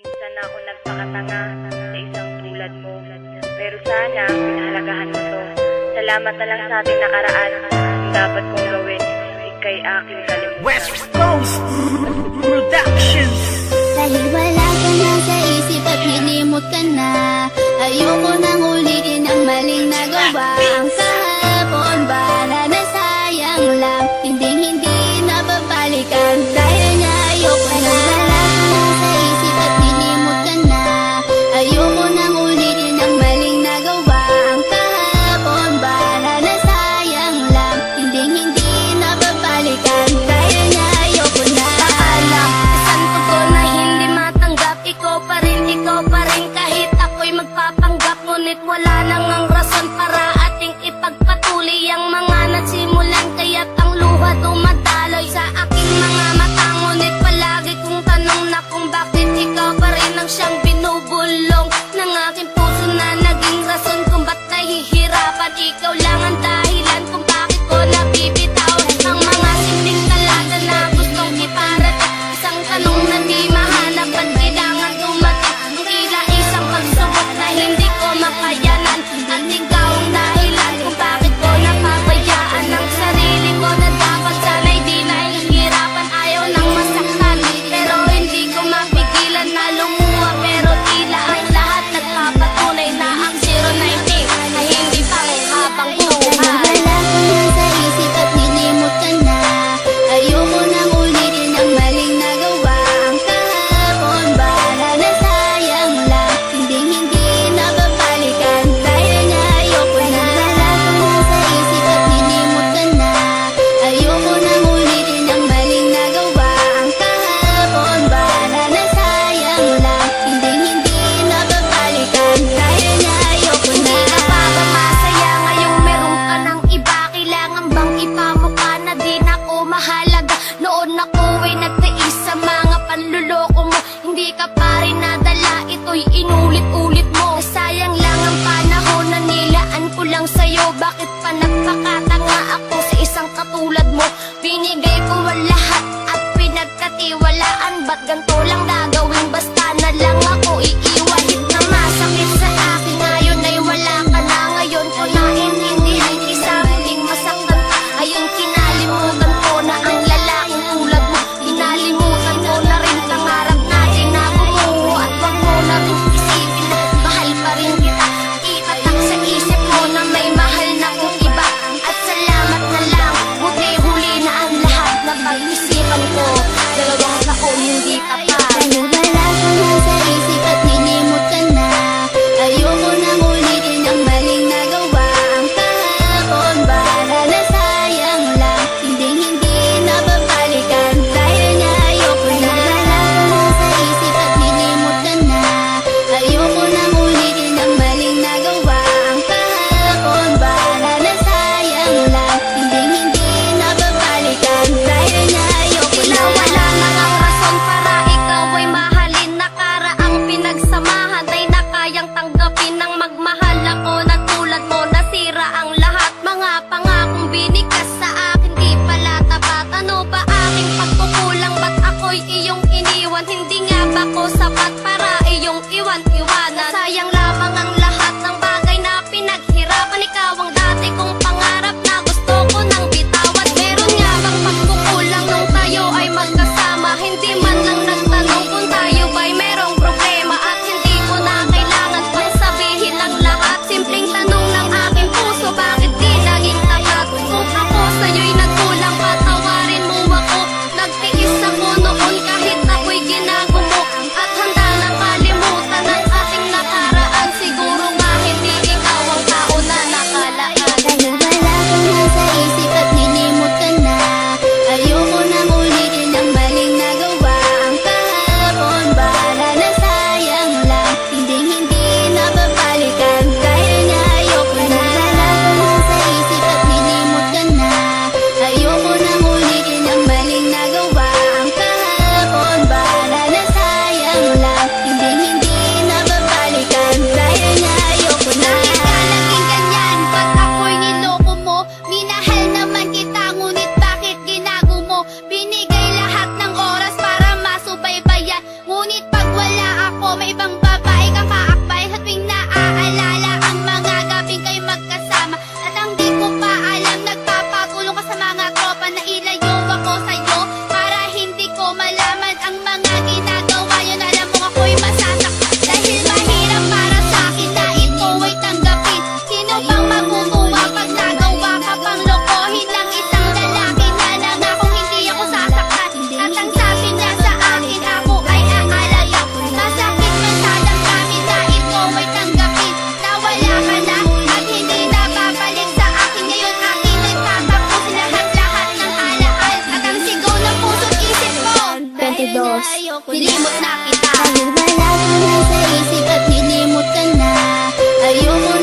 Minsan ako nagpakatanga sa isang tulad mo. Pero sana pinahalagahan mo to. Salamat na lang sa ating nakaraan. Ang dapat kong gawin, ika'y aking kalimutan. West Coast Productions. Dahil wala ka na sa isip at nilimot ka na, ayoko nang ulitin ang maling nagawa. Ang kahapon ba na nasayang lang, hindi na babalikan. Dahil nga ayoko na. Wala ka na sa isip at nilimot ka na, ayoko nang ulitin ang maling nagawa. Ang kahapon ba na nasayang lang, hindi na babalikan. Dahil nga ayoko na. Isang ko na hindi matanggap, ikaw pa rin kahit ako'y magpapanggap. Ngunit wala nang ang rason para ating ipagpatuloy ang mga nagsimulan. Kaya't ang luha dumadaloy sa aking mga mata. Ngunit palagi kong tanong na kung bakit ikaw pa rin ang siyang binubulong ng aking puso na naging rason kung ba't nahihirapan. Ikaw lang ang dahilan kung bakit ko nabibitaw ang mga simpleng talaga na gustong iparating. Isang tanong na di mahanap at kailangan dumating. Ang tila isang pagsubok na hindi ko makayanan. At ikaw ang dahilan kung bakit ko napabayaan ang sarili ko na dapat sana'y di nahihirapan. Ayaw nang masaktan, pero hindi ko mapigilan na lumuha. Pero tila ang lahat nagpapatunay na ang 090 ay hindi panghabang buhay. Wala ko na sa isip at nilimot ka na, ayoko nang ulitin ang maling nagawa. Ang kahapon ba na nasayang lang, hindi na babalikan. Dahil nga ayoko na. Wala ko na sa isip at nilimot ka na, ayoko nang ulitin ang maling nagawa. Ang kahapon ba na nasayang lang, hindi na babalikan. Dahil nga ayoko na. Hindi ka pa ba masaya ngayong meron ka ng iba? Kailangan bang ipamukha na di na ako mahalaga? Noon ako ay nagtiis sa mga panluloko mo. Hindi ka pa rin nadala, ito'y inulit-ulit mo. Sayang lang ang panahon na nilaan ko lang sa'yo. Bakit pa nagpakatanga ako sa isang katulad mo? Binigay ko ang lahat at pinagkatiwalaan. Ba't ganito lang gagawin? Basta na lang ako iiwahit na masakit sa akin. Ngayon ay wala ka na. Ngayon ko naintindihan isa muling masaktan ka. Ayun kinalimutan ko na ang lalaking tulad mo. Dos. Nilimot na kita. Dahil wala ka na sa isip at nilimot ka na. Ayoko